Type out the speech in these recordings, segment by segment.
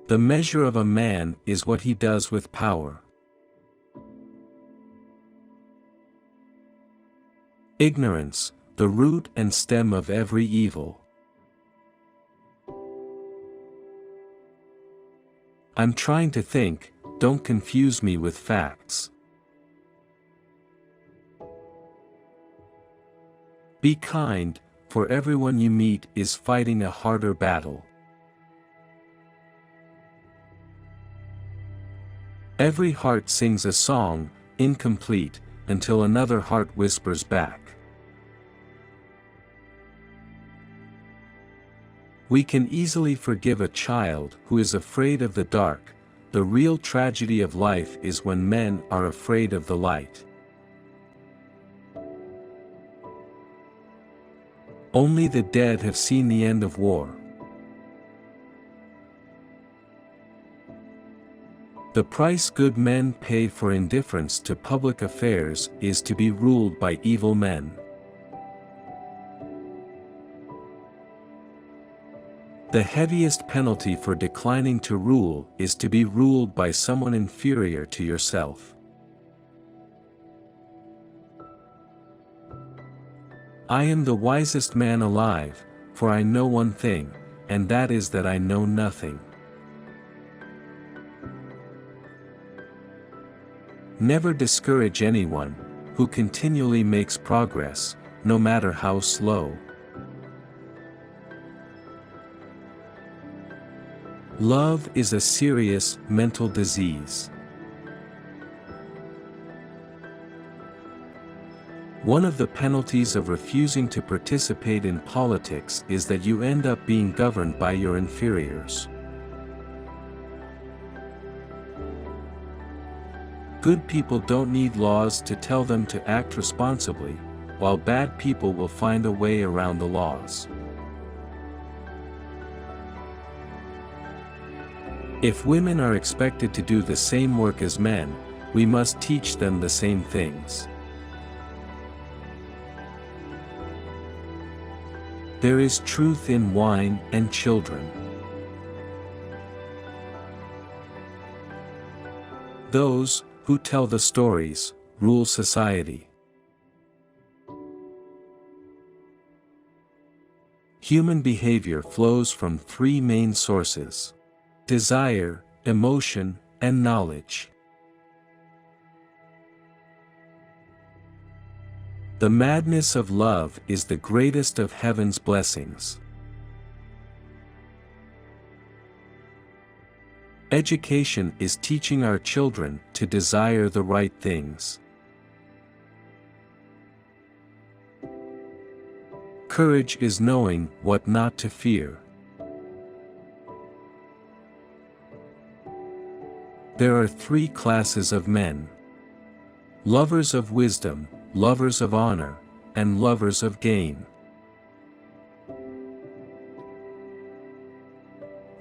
The measure of a man is what he does with power. Ignorance, the root and stem of every evil. I'm trying to think, don't confuse me with facts. Be kind, for everyone you meet is fighting a harder battle. Every heart sings a song, incomplete, until another heart whispers back. We can easily forgive a child who is afraid of the dark. The real tragedy of life is when men are afraid of the light. Only the dead have seen the end of war. The price good men pay for indifference to public affairs is to be ruled by evil men. The heaviest penalty for declining to rule is to be ruled by someone inferior to yourself. I am the wisest man alive, for I know one thing, and that is that I know nothing. Never discourage anyone who continually makes progress, no matter how slow. Love is a serious mental disease. One of the penalties of refusing to participate in politics is that you end up being governed by your inferiors. Good people don't need laws to tell them to act responsibly, while bad people will find a way around the laws. If women are expected to do the same work as men, we must teach them the same things. There is truth in wine and children. Those who tell the stories rule society. Human behavior flows from three main sources: desire, emotion, and knowledge. The madness of love is the greatest of heaven's blessings. Education is teaching our children to desire the right things. Courage is knowing what not to fear. There are three classes of men: lovers of wisdom, lovers of honor, and lovers of gain.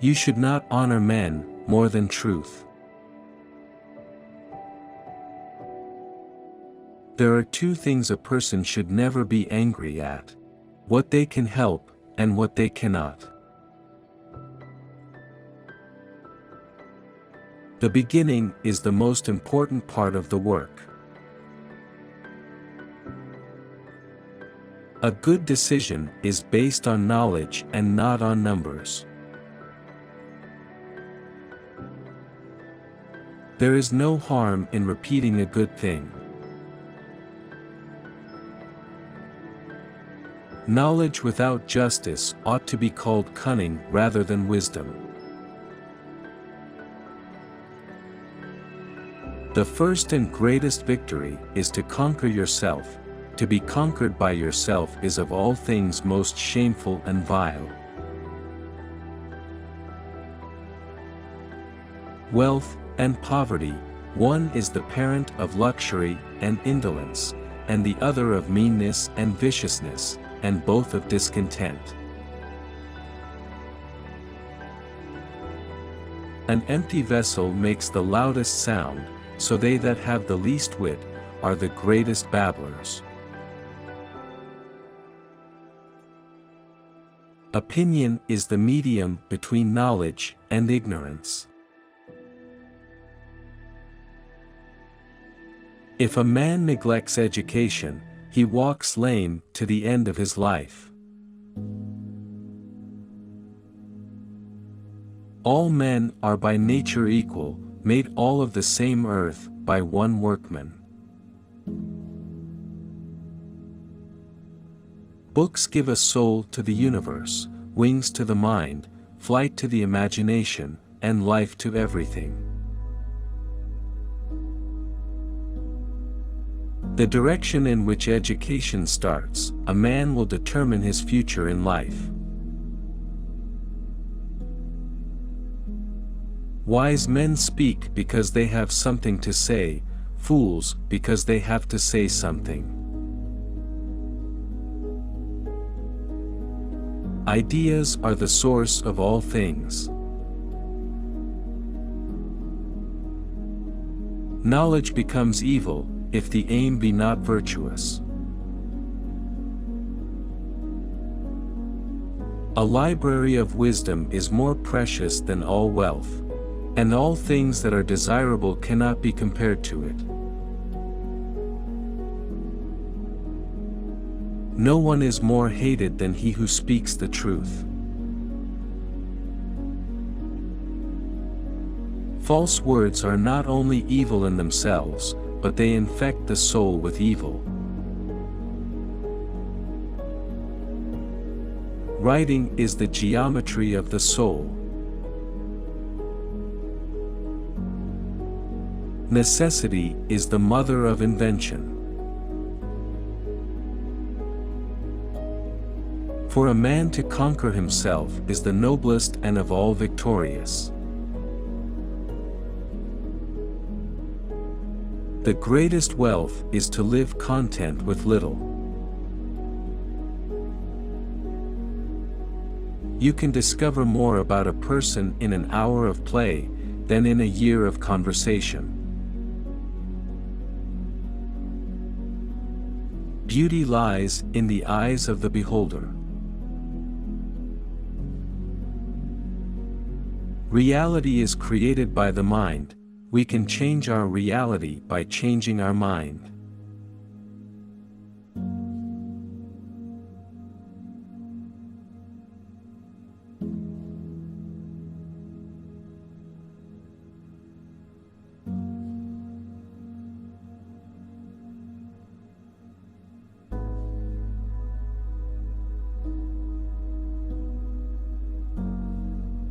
You should not honor men more than truth. There are two things a person should never be angry at: what they can help, and what they cannot. The beginning is the most important part of the work. A good decision is based on knowledge and not on numbers. There is no harm in repeating a good thing. Knowledge without justice ought to be called cunning rather than wisdom. The first and greatest victory is to conquer yourself. To be conquered by yourself is of all things most shameful and vile. Wealth and poverty, one is the parent of luxury and indolence, and the other of meanness and viciousness, and both of discontent. An empty vessel makes the loudest sound, so they that have the least wit are the greatest babblers. Opinion is the medium between knowledge and ignorance. If a man neglects education, he walks lame to the end of his life. All men are by nature equal, made all of the same earth, by one workman. Books give a soul to the universe, wings to the mind, flight to the imagination, and life to everything. The direction in which education starts, a man will determine his future in life. Wise men speak because they have something to say, fools because they have to say something. Ideas are the source of all things. Knowledge becomes evil, if the aim be not virtuous. A library of wisdom is more precious than all wealth, and all things that are desirable cannot be compared to it. No one is more hated than he who speaks the truth. False words are not only evil in themselves, but they infect the soul with evil. Writing is the geometry of the soul. Necessity is the mother of invention. For a man to conquer himself is the noblest and of all victorious. The greatest wealth is to live content with little. You can discover more about a person in an hour of play than in a year of conversation. Beauty lies in the eyes of the beholder. Reality is created by the mind. We can change our reality by changing our mind.